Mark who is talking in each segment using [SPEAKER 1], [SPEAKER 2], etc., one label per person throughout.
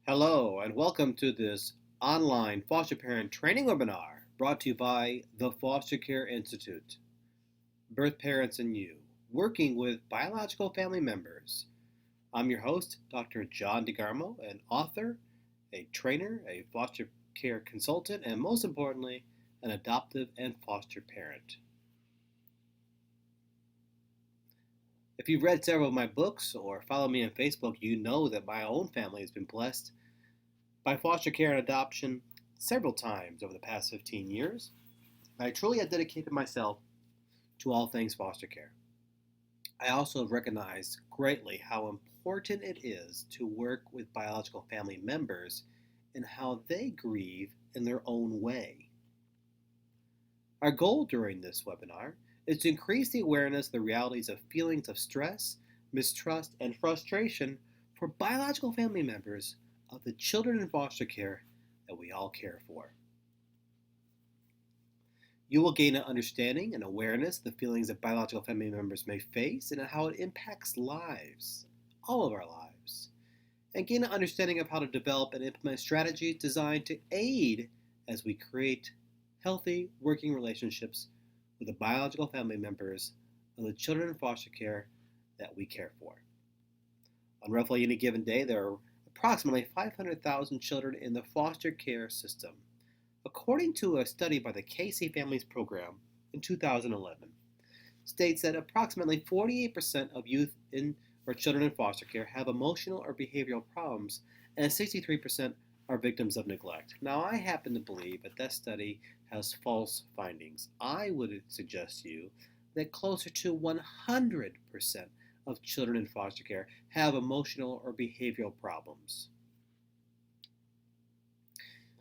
[SPEAKER 1] Hello, and welcome to this online foster parent training webinar brought to you by the Foster Care Institute. Birth Parents and You, working with biological family members. I'm your host, Dr. John DeGarmo, an author, a trainer, a foster care consultant, and most importantly, an adoptive and foster parent. If you've read several of my books or follow me on Facebook, you know that my own family has been blessed by foster care and adoption several times over the past 15 years. I truly have dedicated myself to all things foster care. I also have recognized greatly how important it is to work with biological family members and how they grieve in their own way. Our goal during this webinar is to increase the awareness of the realities of feelings of stress, mistrust, and frustration for biological family members of the children in foster care that we all care for. You will gain an understanding and awareness of the feelings that biological family members may face and how it impacts lives, all of our lives, and gain an understanding of how to develop and implement strategies designed to aid as we create healthy working relationships with the biological family members of the children in foster care that we care for. On roughly any given day, there are approximately 500,000 children in the foster care system, according to a study by the Casey Families Program in 2011, states that approximately 48% of youth in or children in foster care have emotional or behavioral problems, and 63% are victims of neglect. Now, I happen to believe that study has false findings. I would suggest to you that closer to 100% of children in foster care have emotional or behavioral problems.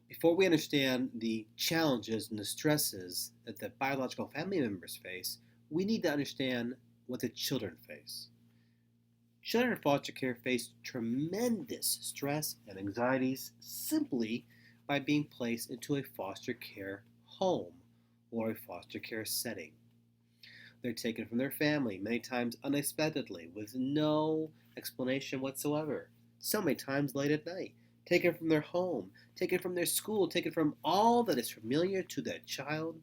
[SPEAKER 1] Before we understand the challenges and the stresses that the biological family members face, we need to understand what the children face. Children in foster care face tremendous stress and anxieties simply by being placed into a foster care home or a foster care setting. They're taken from their family, many times unexpectedly, with no explanation whatsoever, so many times late at night. Taken from their home, taken from their school, taken from all that is familiar to that child,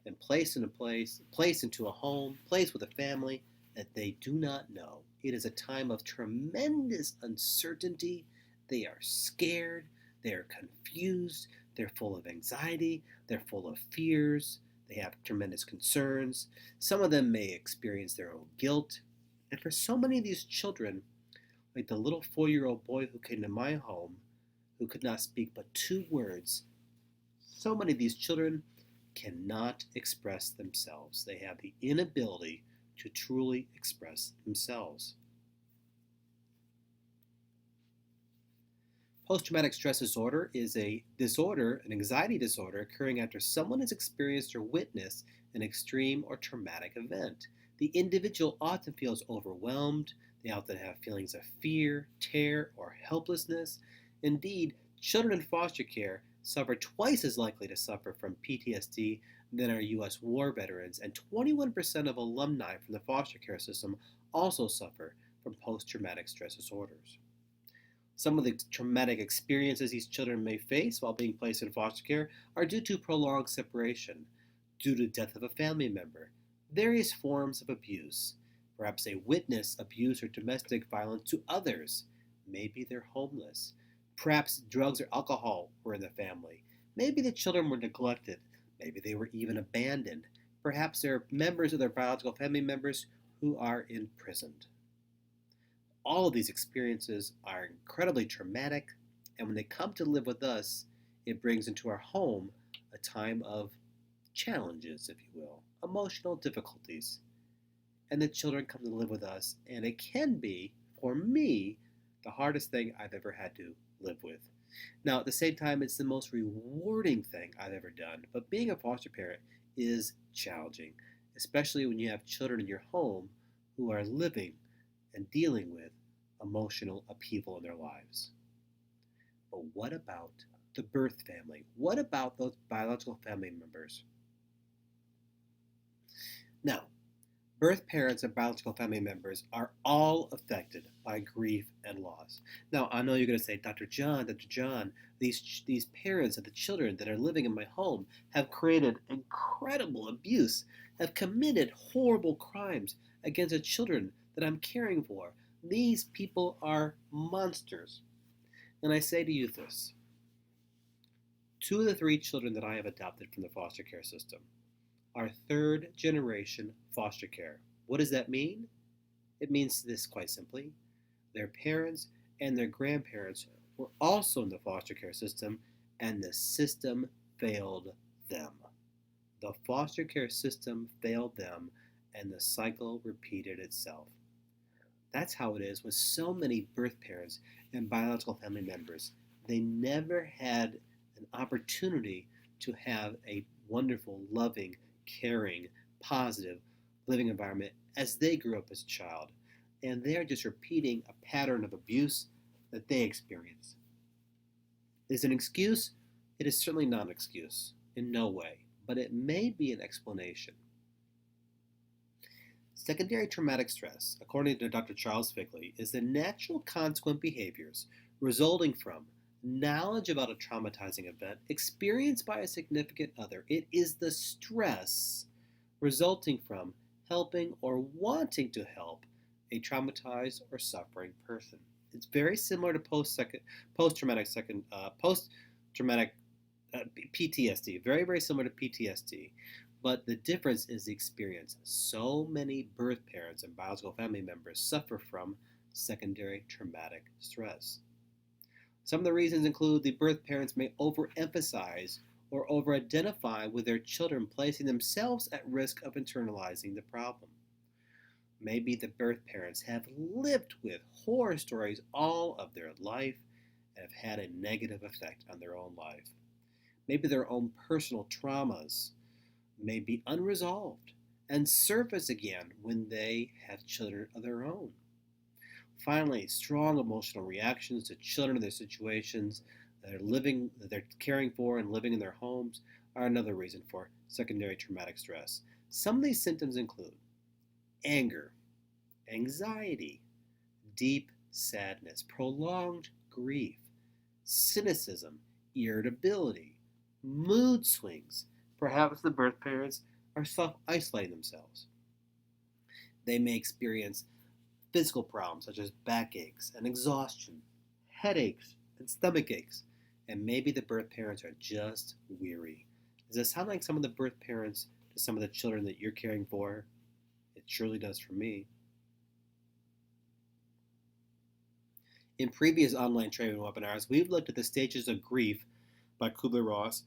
[SPEAKER 1] and placed into a home, placed with a family that they do not know. It is a time of tremendous uncertainty. They are scared, they are confused, they're full of anxiety, they're full of fears, they have tremendous concerns. Some of them may experience their own guilt. And for so many of these children, like the little 4-year-old boy who came to my home, who could not speak but 2 words, so many of these children cannot express themselves. They have the inability to truly express themselves. Post-traumatic stress disorder is an anxiety disorder occurring after someone has experienced or witnessed an extreme or traumatic event. The individual often feels overwhelmed. They often have feelings of fear, terror, or helplessness. Indeed, children in foster care suffer twice as likely to suffer from PTSD than our U.S. war veterans, and 21% of alumni from the foster care system also suffer from post-traumatic stress disorders. Some of the traumatic experiences these children may face while being placed in foster care are due to prolonged separation, due to death of a family member, various forms of abuse, perhaps they witness abuse or domestic violence to others, maybe they're homeless, perhaps drugs or alcohol were in the family, maybe the children were neglected, maybe they were even abandoned, perhaps they're members of their biological family members who are imprisoned. All of these experiences are incredibly traumatic, and when they come to live with us, it brings into our home a time of challenges, if you will, emotional difficulties. And the children come to live with us, and it can be, for me, the hardest thing I've ever had to live with. Now, at the same time, it's the most rewarding thing I've ever done, but being a foster parent is challenging, especially when you have children in your home who are living and dealing with emotional upheaval in their lives. But what about the birth family? What about those biological family members? Now, Birth parents and biological family members are all affected by grief and loss. Now, I know you're going to say, Dr. John, these parents of the children that are living in my home have created incredible abuse, have committed horrible crimes against the children that I'm caring for. These people are monsters. And I say to you this: two of the three children that I have adopted from the foster care system are third generation foster care. What does that mean? It means this quite simply: their parents and their grandparents were also in the foster care system, and the system failed them. The foster care system failed them, and the cycle repeated itself. That's how it is with so many birth parents and biological family members. They never had an opportunity to have a wonderful, loving, caring, positive living environment as they grew up as a child. And they're just repeating a pattern of abuse that they experienced. Is it an excuse? It is certainly not an excuse, in no way, but it may be an explanation. Secondary traumatic stress, according to Dr. Charles Figley, is the natural consequent behaviors resulting from knowledge about a traumatizing event experienced by a significant other. It is the stress resulting from helping or wanting to help a traumatized or suffering person. It's very similar to post-traumatic PTSD. Very, very similar to PTSD. But the difference is the experience. So many birth parents and biological family members suffer from secondary traumatic stress. Some of the reasons include the birth parents may overemphasize or over-identify with their children, placing themselves at risk of internalizing the problem. Maybe the birth parents have lived with horror stories all of their life and have had a negative effect on their own life. Maybe their own personal traumas may be unresolved and surface again when they have children of their own. Finally, strong emotional reactions to children in their situations that they're caring for and living in their homes are another reason for secondary traumatic stress. Some of these symptoms include anger, anxiety, deep sadness, prolonged grief, cynicism, irritability, mood swings. Perhaps the birth parents are self-isolating themselves. They may experience physical problems such as backaches and exhaustion, headaches and stomach aches, and maybe the birth parents are just weary. Does it sound like some of the birth parents to some of the children that you're caring for? It surely does for me. In previous online training webinars, we've looked at the stages of grief by Kubler-Ross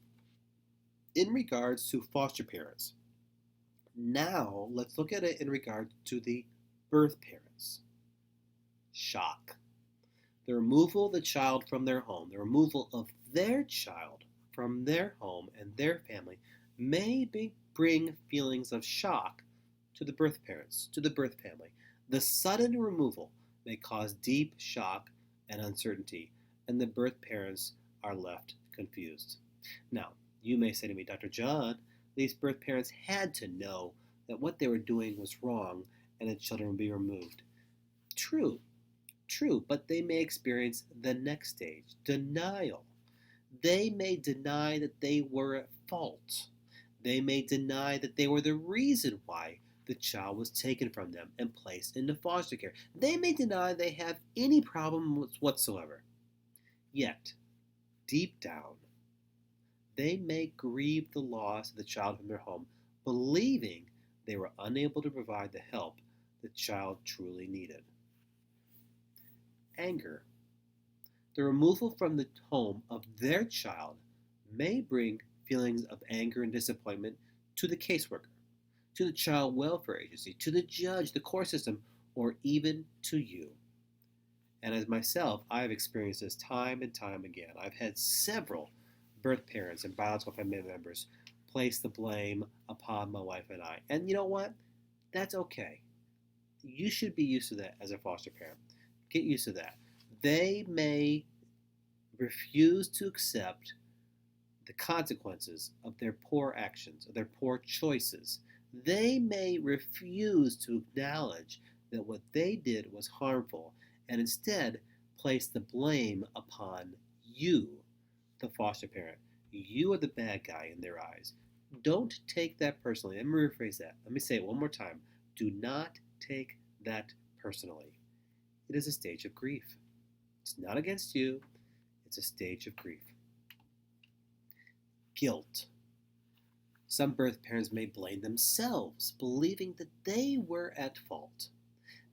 [SPEAKER 1] in regards to foster parents. Now, let's look at it in regard to the birth parents. Shock. The removal of the child from their home, the removal of their child from their home and their family may bring feelings of shock to the birth parents, to the birth family. The sudden removal may cause deep shock and uncertainty, and the birth parents are left confused. Now, you may say to me, Dr. John, these birth parents had to know that what they were doing was wrong and the children would be removed. True, but they may experience the next stage, denial. They may deny that they were at fault. They may deny that they were the reason why the child was taken from them and placed into foster care. They may deny they have any problem whatsoever. Yet, deep down, they may grieve the loss of the child from their home, believing they were unable to provide the help the child truly needed. Anger. The removal from the home of their child may bring feelings of anger and disappointment to the caseworker, to the child welfare agency, to the judge, the court system, or even to you. And as myself, I've experienced this time and time again. I've had several birth parents and biological family members place the blame upon my wife and I. And you know what? That's okay. You should be used to that as a foster parent. Get used to that. They may refuse to accept the consequences of their poor actions, of their poor choices. They may refuse to acknowledge that what they did was harmful and instead place the blame upon you, the foster parent. You are the bad guy in their eyes. Don't take that personally. Let me rephrase that. Let me say it one more time. Do not take that personally. It is a stage of grief. It's not against you, it's a stage of grief. Guilt. Some birth parents may blame themselves, believing that they were at fault.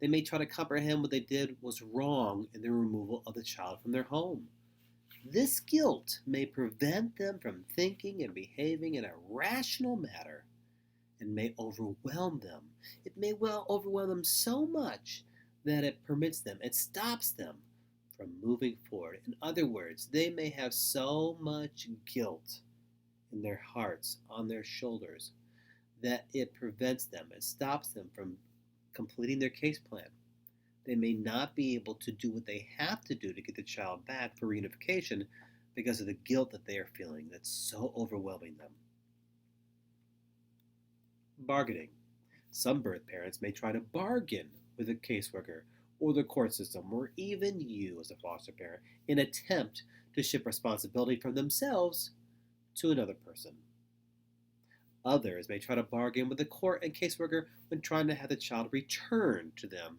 [SPEAKER 1] They may try to comprehend what they did was wrong in the removal of the child from their home. This guilt may prevent them from thinking and behaving in a rational manner and may overwhelm them. It may well overwhelm them so much that it stops them from moving forward. In other words, they may have so much guilt in their hearts, on their shoulders, that it prevents them, it stops them from completing their case plan. They may not be able to do what they have to do to get the child back for reunification because of the guilt that they are feeling that's so overwhelming them. Bargaining. Some birth parents may try to bargain with a caseworker or the court system or even you as a foster parent in an attempt to shift responsibility from themselves to another person. Others may try to bargain with the court and caseworker when trying to have the child returned to them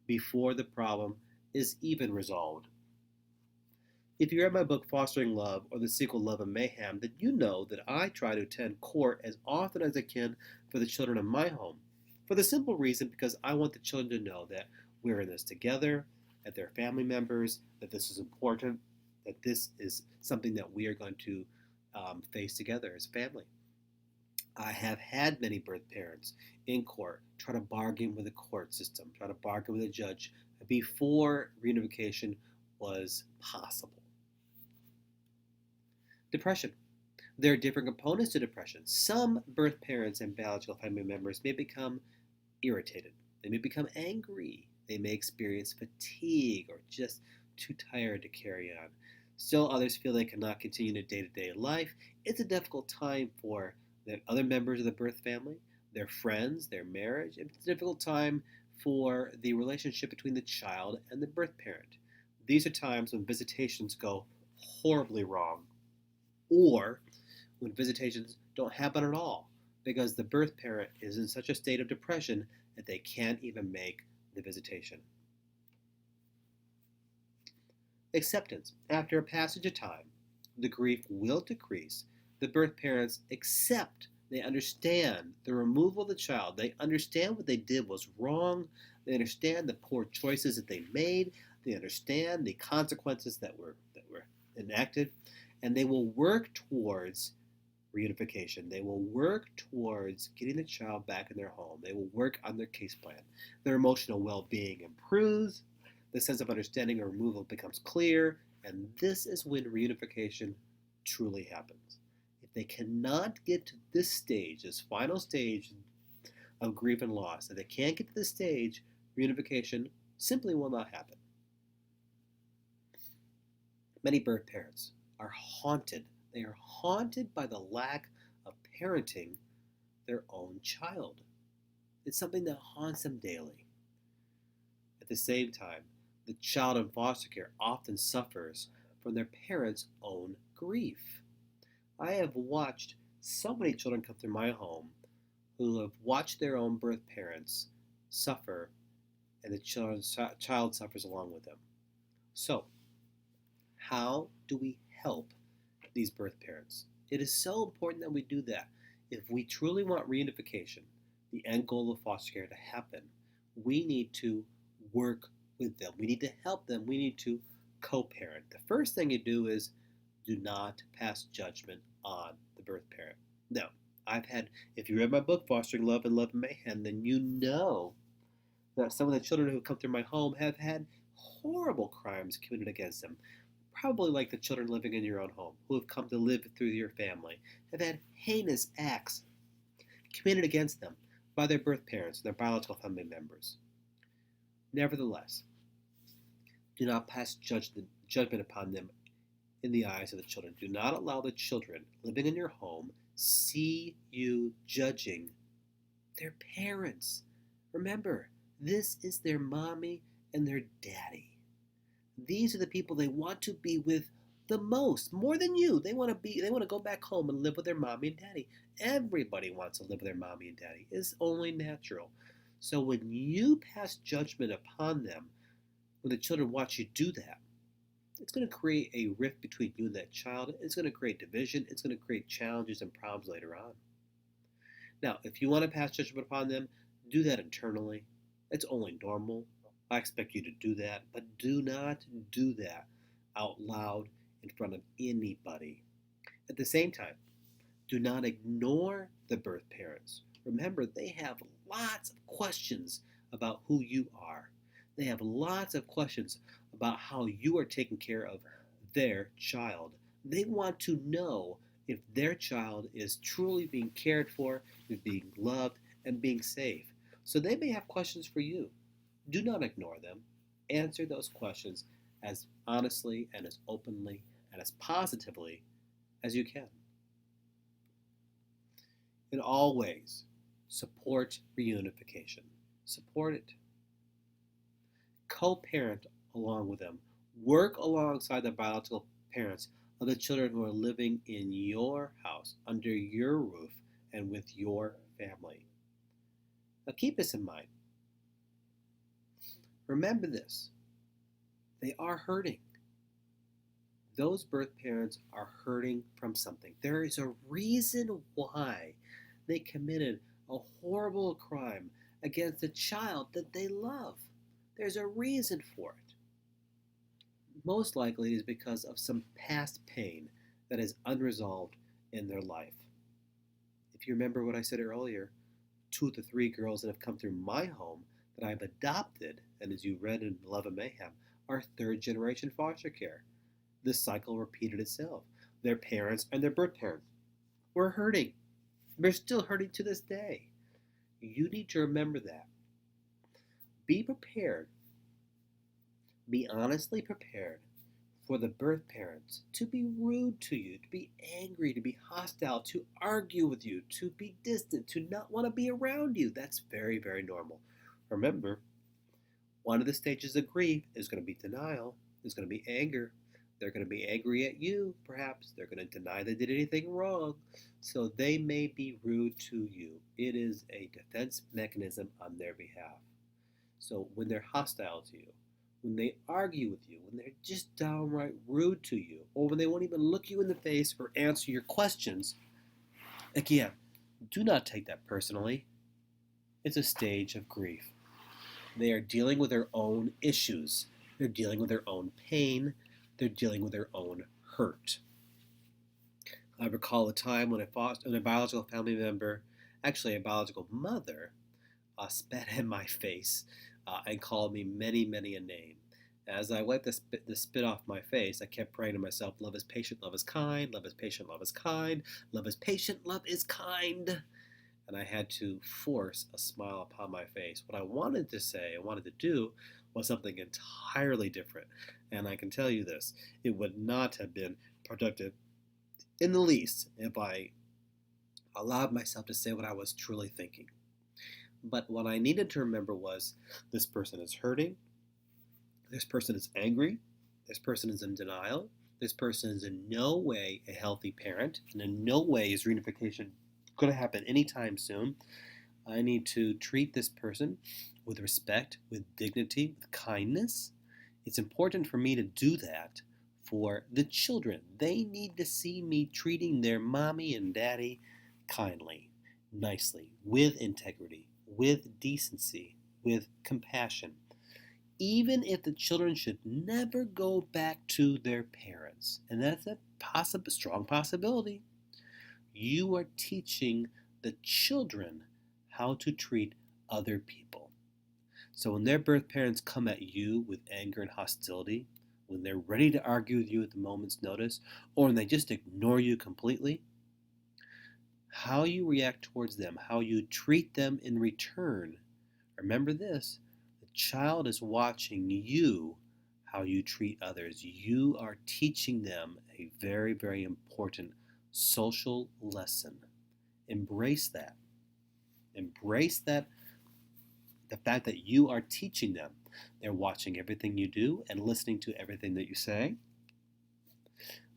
[SPEAKER 1] before the problem is even resolved. If you read my book Fostering Love or the sequel Love and Mayhem, then you know that I try to attend court as often as I can for the children in my home. For the simple reason because I want the children to know that we're in this together, that they're family members, that this is important, that this is something that we are going to face together as a family. I have had many birth parents in court try to bargain with the court system, try to bargain with a judge before reunification was possible. Depression. There are different components to depression. Some birth parents and biological family members may become irritated. They may become angry. They may experience fatigue or just too tired to carry on. Still, others feel they cannot continue their day-to-day life. It's a difficult time for the other members of the birth family, their friends, their marriage. It's a difficult time for the relationship between the child and the birth parent. These are times when visitations go horribly wrong, or when visitations don't happen at all because the birth parent is in such a state of depression that they can't even make the visitation. Acceptance. After a passage of time, the grief will decrease. The birth parents accept, they understand the removal of the child. They understand what they did was wrong. They understand the poor choices that they made. They understand the consequences that were enacted. And they will work towards reunification. They will work towards getting the child back in their home. They will work on their case plan. Their emotional well-being improves. The sense of understanding or removal becomes clear. And this is when reunification truly happens. If they cannot get to this stage, this final stage of grief and loss, if they can't get to this stage, reunification simply will not happen. Many birth parents are haunted. They are haunted by the lack of parenting their own child. It's something that haunts them daily. At the same time, the child in foster care often suffers from their parents' own grief. I have watched so many children come through my home who have watched their own birth parents suffer, and the child suffers along with them. So, how do we help these birth parents? It is so important that we do that. If we truly want reunification, the end goal of foster care to happen, we need to work with them. We need to help them. We need to co-parent. The first thing you do is do not pass judgment on the birth parent. Now, if you read my book, Fostering Love and Love and Mayhem, then you know that some of the children who come through my home have had horrible crimes committed against them. Probably like the children living in your own home who have come to live through your family, have had heinous acts committed against them by their birth parents, their biological family members. Nevertheless, do not pass judgment upon them in the eyes of the children. Do not allow the children living in your home see you judging Their parents. Remember, this is their mommy and their daddy. These are the people they want to be with the most, more than you. They want to go back home and live with their mommy and daddy. Everybody wants to live with their mommy and daddy. It's only natural. So when you pass judgment upon them, when the children watch you do that, it's going to create a rift between you and that child. It's going to create division. It's going to create challenges and problems later on. Now, if you want to pass judgment upon them, do that internally. It's only normal. I expect you to do that, but do not do that out loud in front of anybody. At the same time, do not ignore the birth parents. Remember, they have lots of questions about who you are. They have lots of questions about how you are taking care of their child. They want to know if their child is truly being cared for, is being loved, and being safe. So they may have questions for you. Do not ignore them. Answer those questions as honestly and as openly and as positively as you can. In all ways, support reunification. Support it. Co-parent along with them. Work alongside the biological parents of the children who are living in your house, under your roof, and with your family. Now keep this in mind. Remember this. They are hurting. Those birth parents are hurting from something. There is a reason why they committed a horrible crime against a child that they love. There's a reason for it. Most likely it is because of some past pain that is unresolved in their life. If you remember what I said earlier, 2 of the 3 girls that have come through my home that I've adopted, and as you read in Love and Mayhem, are 3rd generation foster care. This cycle repeated itself. Their parents and their birth parents were hurting. They're still hurting to this day. You need to remember that. Be prepared. Be honestly prepared for the birth parents to be rude to you, to be angry, to be hostile, to argue with you, to be distant, to not want to be around you. That's very, very normal. Remember, one of the stages of grief is going to be denial, is going to be anger. They're going to be angry at you, perhaps. They're going to deny they did anything wrong. So they may be rude to you. It is a defense mechanism on their behalf. So when they're hostile to you, when they argue with you, when they're just downright rude to you, or when they won't even look you in the face or answer your questions, again, do not take that personally. It's a stage of grief. They are dealing with their own issues. They're dealing with their own pain. They're dealing with their own hurt. I recall a time when a biological family member, actually a biological mother, spat in my face and called me many, many a name. As I wiped the spit off my face, I kept praying to myself, love is patient, love is kind, love is patient, love is kind, love is patient, love is kind. And I had to force a smile upon my face. What I wanted to say, I wanted to do, was something entirely different. And I can tell you this, it would not have been productive in the least if I allowed myself to say what I was truly thinking. But what I needed to remember was this person is hurting, this person is angry, this person is in denial, this person is in no way a healthy parent, and in no way is reunification going to happen anytime soon. I need to treat this person with respect, with dignity, with kindness. It's important for me to do that for the children. They need to see me treating their mommy and daddy kindly, nicely, with integrity, with decency, with compassion. Even if the children should never go back to their parents, and that's a strong possibility, you are teaching the children how to treat other people. So when their birth parents come at you with anger and hostility, when they're ready to argue with you at the moment's notice, or when they just ignore you completely, how you react towards them, how you treat them in return, remember this, the child is watching you, how you treat others. You are teaching them a very, very important social lesson. Embrace that. Embrace the fact that you are teaching them. They're watching everything you do and listening to everything that you say.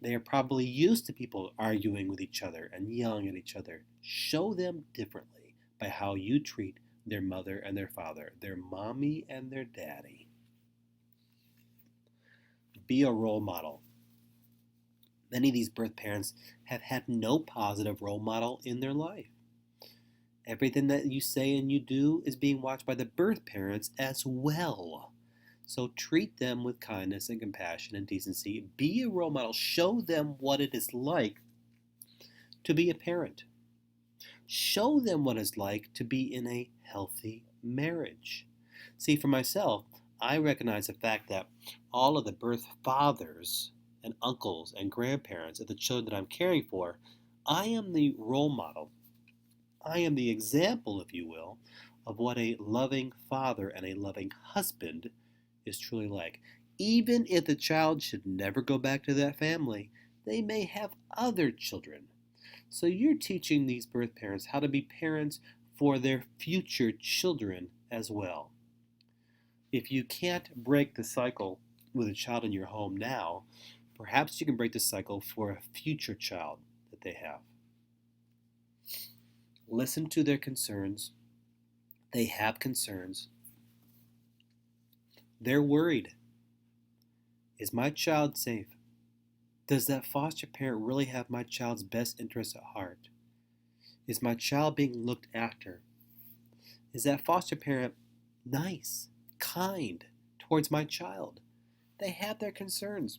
[SPEAKER 1] They are probably used to people arguing with each other and yelling at each other. Show them differently by how you treat their mother and their father, their mommy and their daddy. Be a role model. Many of these birth parents have had no positive role model in their life. Everything that you say and you do is being watched by the birth parents as well. So treat them with kindness and compassion and decency. Be a role model. Show them what it is like to be a parent. Show them what it's like to be in a healthy marriage. See, for myself, I recognize the fact that all of the birth fathers and uncles and grandparents of the children that I'm caring for, I am the role model. I am the example, if you will, of what a loving father and a loving husband is truly like. Even if the child should never go back to that family, they may have other children. So you're teaching these birth parents how to be parents for their future children as well. If you can't break the cycle with a child in your home now, perhaps you can break the cycle for a future child that they have. Listen to their concerns. They have concerns. They're worried. Is my child safe? Does that foster parent really have my child's best interests at heart? Is my child being looked after? Is that foster parent nice, kind towards my child? They have their concerns.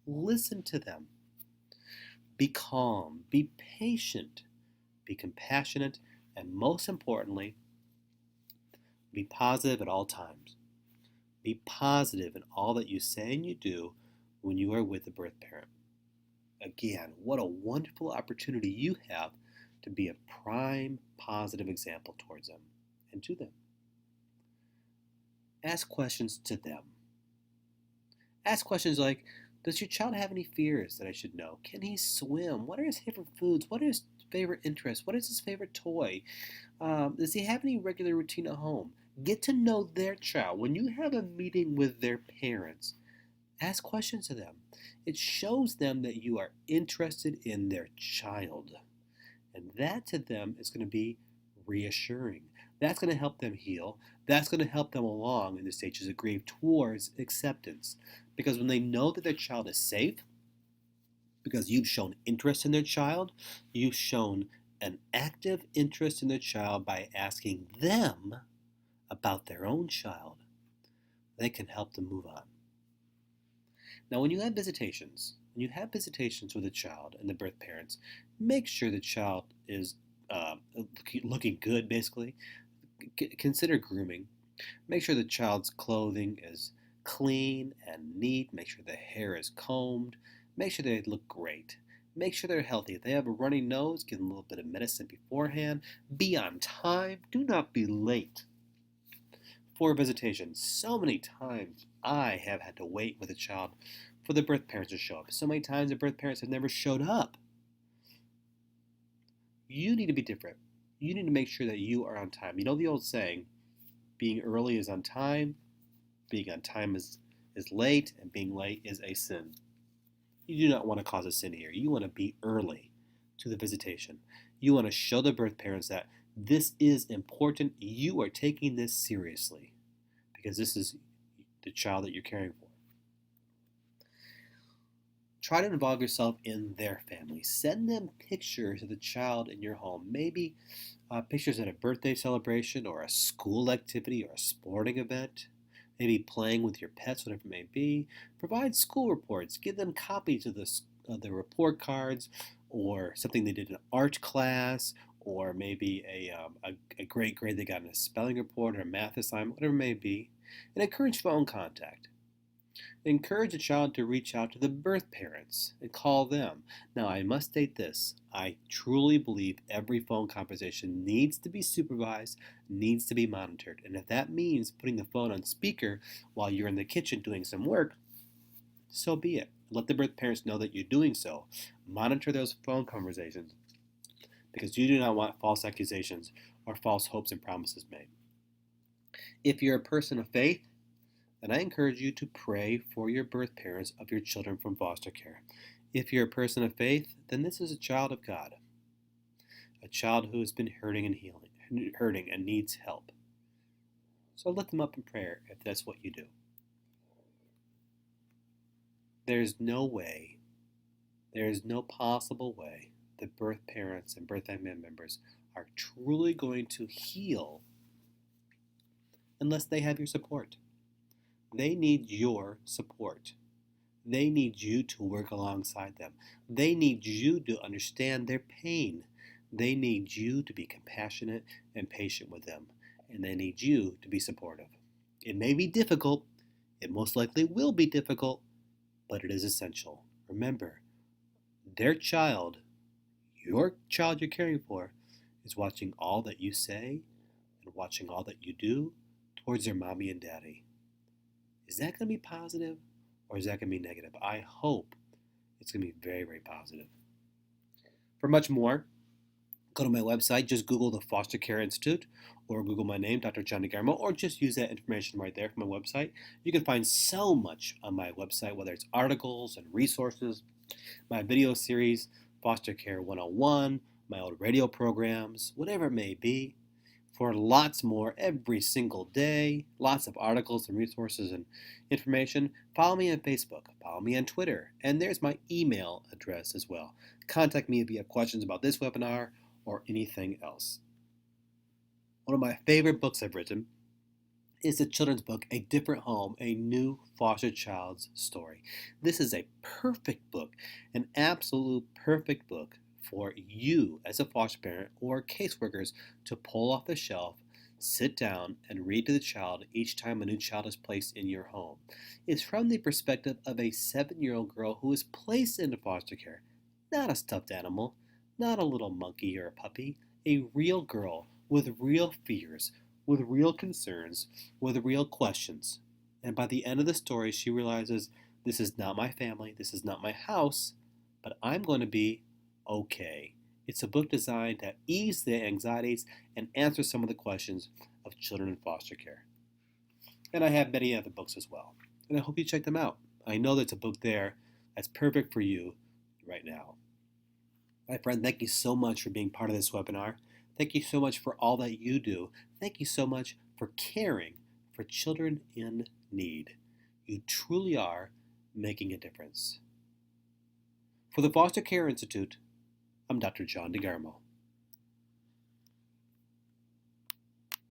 [SPEAKER 1] Listen to them. Be calm, be patient, be compassionate, and most importantly, be positive at all times. Be positive in all that you say and you do when you are with the birth parent. Again, what a wonderful opportunity you have to be a prime positive example towards them and to them. Ask questions to them. Ask questions like, does your child have any fears that I should know? Can he swim? What are his favorite foods? What are his favorite interests? What is his favorite toy? Does he have any regular routine at home? Get to know their child. When you have a meeting with their parents, ask questions to them. It shows them that you are interested in their child. And that to them is going to be reassuring. That's going to help them heal. That's going to help them along in the stages of grief towards acceptance. Because when they know that their child is safe, because you've shown interest in their child, you've shown an active interest in their child by asking them about their own child, they can help them move on. Now, when you have visitations with a child and the birth parents, make sure the child is looking good, basically. Consider grooming. Make sure the child's clothing is clean and neat. Make sure the hair is combed. Make sure they look great. Make sure they're healthy. If they have a runny nose, give them a little bit of medicine beforehand. Be on time. Do not be late for a visitation. So many times I have had to wait with a child for the birth parents to show up. So many times the birth parents have never showed up. You need to be different. You need to make sure that you are on time. You know the old saying, being early is on time, being on time is late, and being late is a sin. You do not want to cause a sin here. You want to be early to the visitation. You want to show the birth parents that this is important. You are taking this seriously because this is the child that you're caring for. Try to involve yourself in their family. Send them pictures of the child in your home. Maybe pictures at a birthday celebration or a school activity or a sporting event. Maybe playing with your pets, whatever it may be. Provide school reports. Give them copies of the report cards or something they did in art class or maybe a great grade they got in a spelling report or a math assignment, whatever it may be. And encourage phone contact. Encourage a child to reach out to the birth parents and call them. Now, I must state this. I truly believe every phone conversation needs to be supervised, needs to be monitored. And if that means putting the phone on speaker while you're in the kitchen doing some work, so be it. Let the birth parents know that you're doing so. Monitor those phone conversations because you do not want false accusations or false hopes and promises made. If you're a person of faith, then I encourage you to pray for your birth parents of your children from foster care. If you're a person of faith, then this is a child of God, a child who has been hurting and needs help. So lift them up in prayer if that's what you do. There's no possible way that birth parents and birth family members are truly going to heal unless they have your support. They need your support. They need you to work alongside them. They need you to understand their pain. They need you to be compassionate and patient with them. And they need you to be supportive. It may be difficult. It most likely will be difficult, but it is essential. Remember, your child you're caring for, is watching all that you say and watching all that you do towards their mommy and daddy. Is that going to be positive or is that going to be negative? I hope it's going to be very, very positive. For much more, go to my website. Just Google the Foster Care Institute or Google my name, Dr. John DeGarmo, or just use that information right there from my website. You can find so much on my website, whether it's articles and resources, my video series, Foster Care 101, my old radio programs, whatever it may be. For lots more every single day, lots of articles and resources and information, follow me on Facebook, follow me on Twitter, and there's my email address as well. Contact me if you have questions about this webinar or anything else. One of my favorite books I've written is the children's book, A Different Home, A New Foster Child's Story. This is a perfect book, an absolute perfect book for you as a foster parent or caseworkers to pull off the shelf, sit down, and read to the child each time a new child is placed in your home. It's from the perspective of a 7-year-old girl who is placed into foster care. Not a stuffed animal, not a little monkey or a puppy, a real girl with real fears, with real concerns, with real questions. And by the end of the story, she realizes, this is not my family, this is not my house, but I'm going to be okay. It's a book designed to ease the anxieties and answer some of the questions of children in foster care. And I have many other books as well. And I hope you check them out. I know there's a book there that's perfect for you right now. My friend, thank you so much for being part of this webinar. Thank you so much for all that you do. Thank you so much for caring for children in need. You truly are making a difference. For the Foster Care Institute, I'm Dr. John DeGarmo.